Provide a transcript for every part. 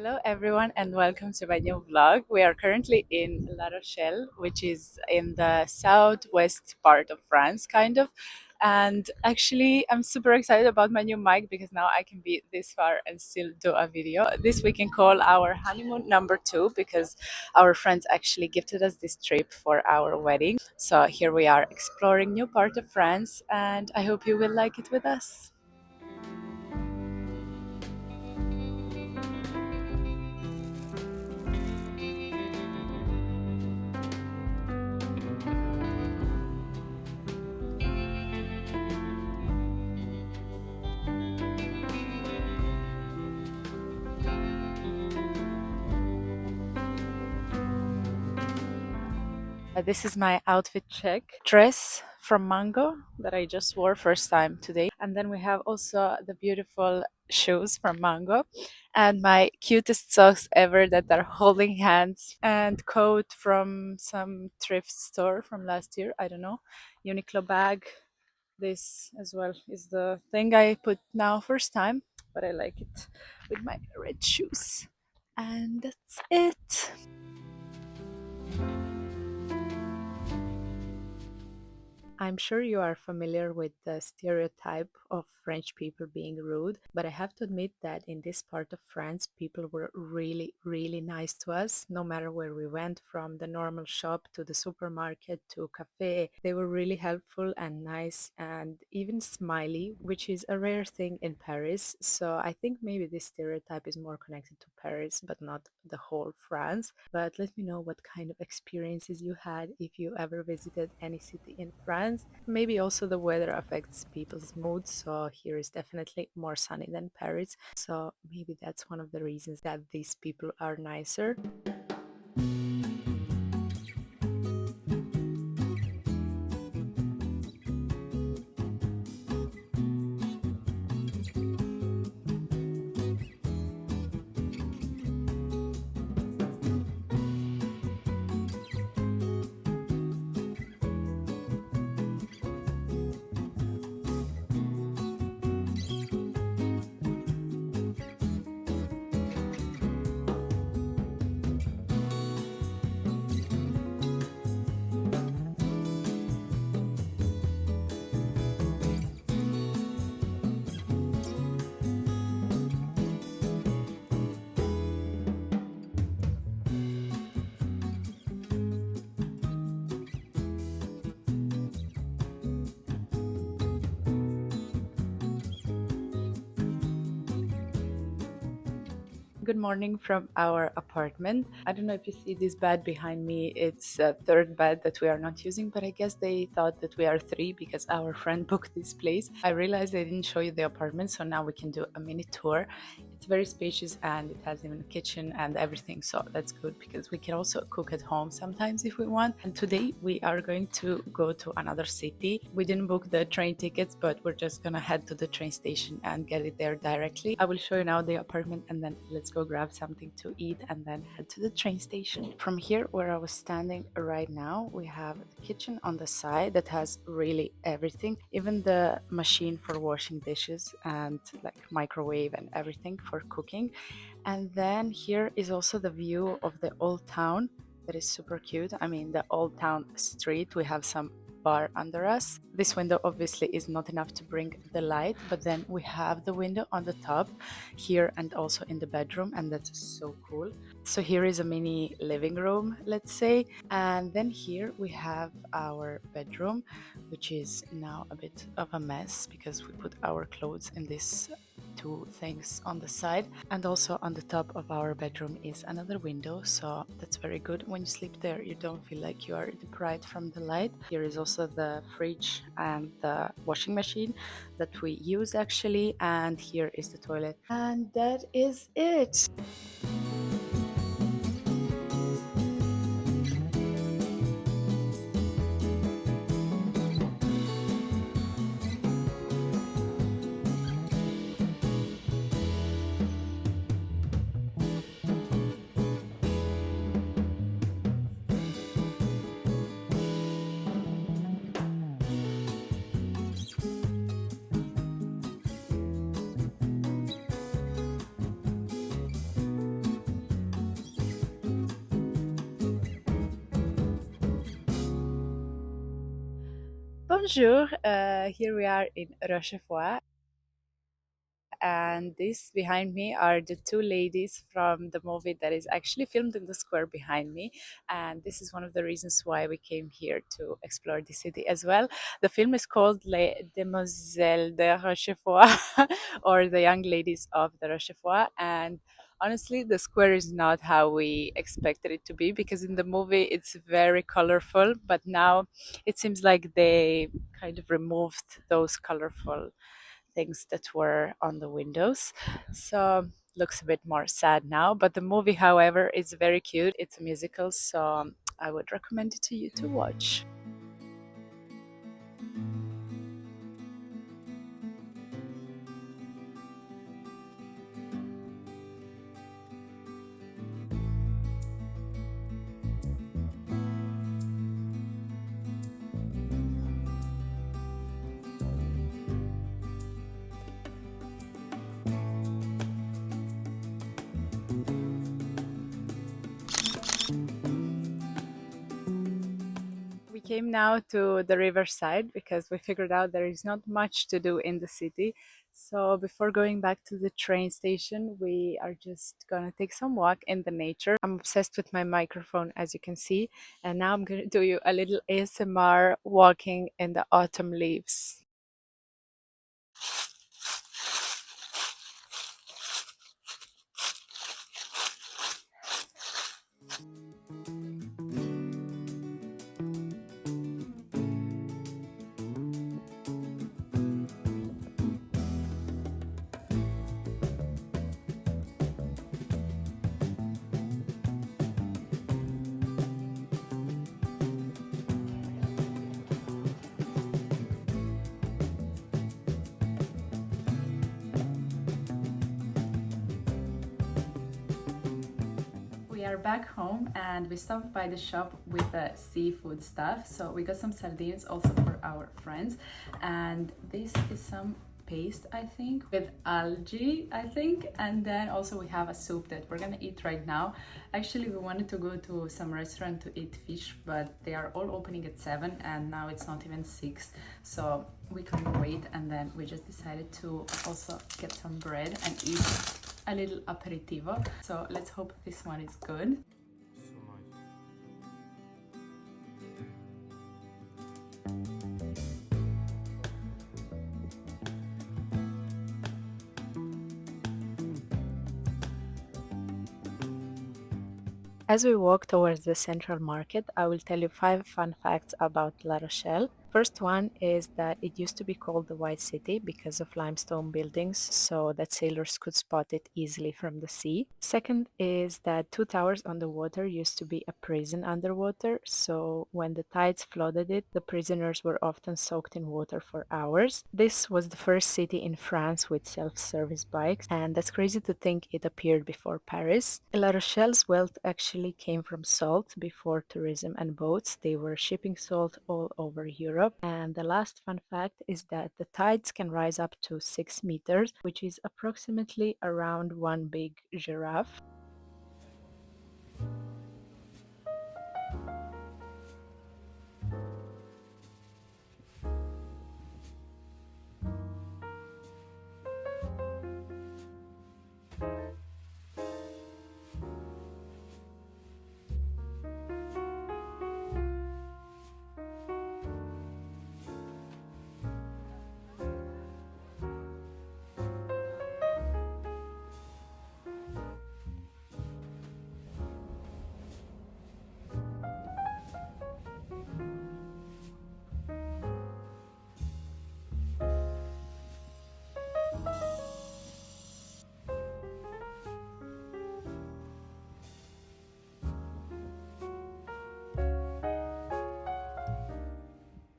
Hello, everyone, and welcome to my new vlog. We are currently in La Rochelle, which is in the southwest part of France, kind of. And actually, I'm super excited about my new mic because now I can be this far and still do a video. This we can call our honeymoon number two because our friends actually gifted us this trip for our wedding. So here we are exploring new part of France, and I hope you will like it with us. This is my outfit check. Dress from Mango that I just wore first time today. And then we have also the beautiful shoes from Mango and my cutest socks ever that are holding hands and coat from some thrift store from last year. I don't know. Uniqlo bag. This as well is the thing I put now first time, but I like it with my red shoes. And that's it. I'm sure you are familiar with the stereotype of French people being rude, but I have to admit that in this part of France, people were really, really nice to us, no matter where we went, from the normal shop to the supermarket to cafe. They were really helpful and nice and even smiley, which is a rare thing in Paris. So I think maybe this stereotype is more connected to Paris, but not the whole France. But let me know what kind of experiences you had if you ever visited any city in France. Maybe also the weather affects people's mood. So here is definitely more sunny than Paris. So maybe that's one of the reasons that these people are nicer. Good morning from our apartment. I don't know if you see this bed behind me. It's a third bed that we are not using, but I guess they thought that we are three because our friend booked this place. I realized I didn't show you the apartment, so now we can do a mini tour. It's very spacious and it has even a kitchen and everything, so that's good because we can also cook at home sometimes if we want. And today we are going to go to another city. We didn't book the train tickets, but we're just gonna head to the train station and get it there directly. I will show you now the apartment and then let's go grab something to eat and then head to the train station. From here where I was standing right now, we have the kitchen on the side that has really everything, even the machine for washing dishes and like microwave and everything for cooking. And then here is also the view of the old town that is super cute. I mean, the old town street, we have some bar under us. This window obviously is not enough to bring the light, but then we have the window on the top here and also in the bedroom, and that's so cool. So here is a mini living room, let's say, and then here we have our bedroom, which is now a bit of a mess because we put our clothes in this two things on the side, and also on the top of our bedroom is another window, so that's very good. When you sleep there you don't feel like you are deprived from the light. Here is also the fridge and the washing machine that we use actually, and here is the toilet, and that is it. Bonjour, here we are in Rochefort, and this behind me are the two ladies from the movie that is actually filmed in the square behind me. And this is one of the reasons why we came here to explore the city as well. The film is called Les Demoiselles de Rochefort, or The Young Ladies of the Rochefort. And honestly, the square is not how we expected it to be, because in the movie it's very colorful, but now it seems like they kind of removed those colorful things that were on the windows. So looks a bit more sad now. But the movie, however, is very cute. It's a musical, so I would recommend it to you to watch. We came now to the riverside because we figured out there is not much to do in the city. So before going back to the train station, we are just gonna take some walk in the nature. I'm obsessed with my microphone, as you can see, and now I'm gonna do you a little ASMR walking in the autumn leaves. We are back home and we stopped by the shop with the seafood stuff. So we got some sardines also for our friends. And this is some paste, I think, with algae, I think. And then also we have a soup that we're gonna eat right now. Actually, we wanted to go to some restaurant to eat fish, but they are all opening at 7 and now it's not even 6. So we couldn't wait, and then we just decided to also get some bread and eat a little aperitivo. So let's hope this one is good. As we walk towards the central market, I will tell you 5 fun facts about La Rochelle. First one is that it used to be called the White City because of limestone buildings, so that sailors could spot it easily from the sea. Second is that two towers on the water used to be a prison underwater, so when the tides flooded it, the prisoners were often soaked in water for hours. This was the first city in France with self-service bikes, and that's crazy to think it appeared before Paris. La Rochelle's wealth actually came from salt before tourism and boats. They were shipping salt all over Europe. And the last fun fact is that the tides can rise up to 6 meters, which is approximately around one big giraffe.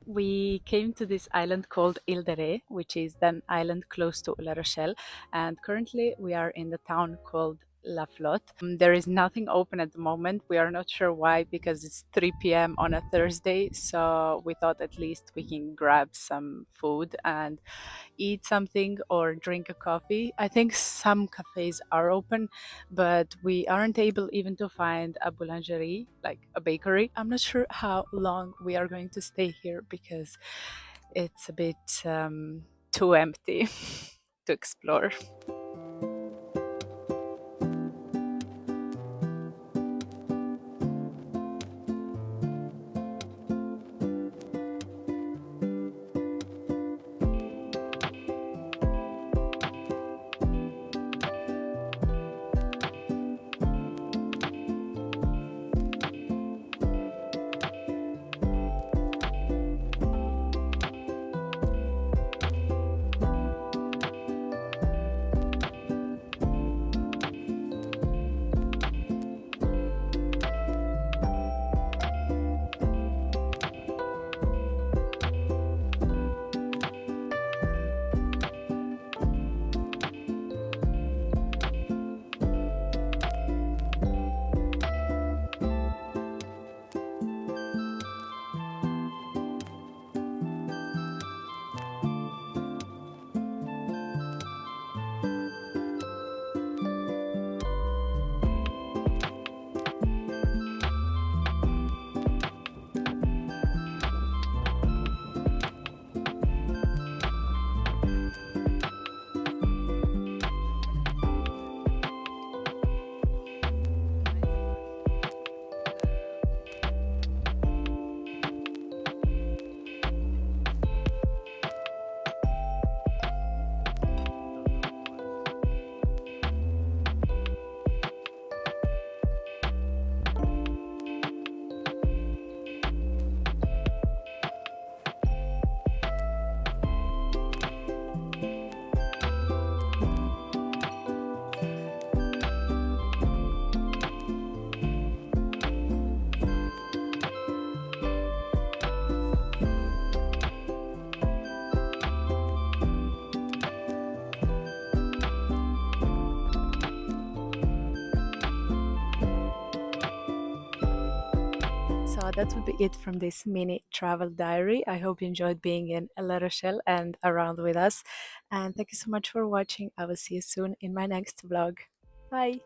We came to this island called Île de Ré, which is an island close to La Rochelle, and currently we are in the town called La Flotte. There is nothing open at the moment. We are not sure why, because it's 3 p.m. on a Thursday, so we thought at least we can grab some food and eat something or drink a coffee. I think some cafes are open, but we aren't able even to find a boulangerie, like a bakery. I'm not sure how long we are going to stay here because it's a bit too empty to explore. So that would be it from this mini travel diary. I hope you enjoyed being in La Rochelle and around with us. And thank you so much for watching. I will see you soon in my next vlog. Bye.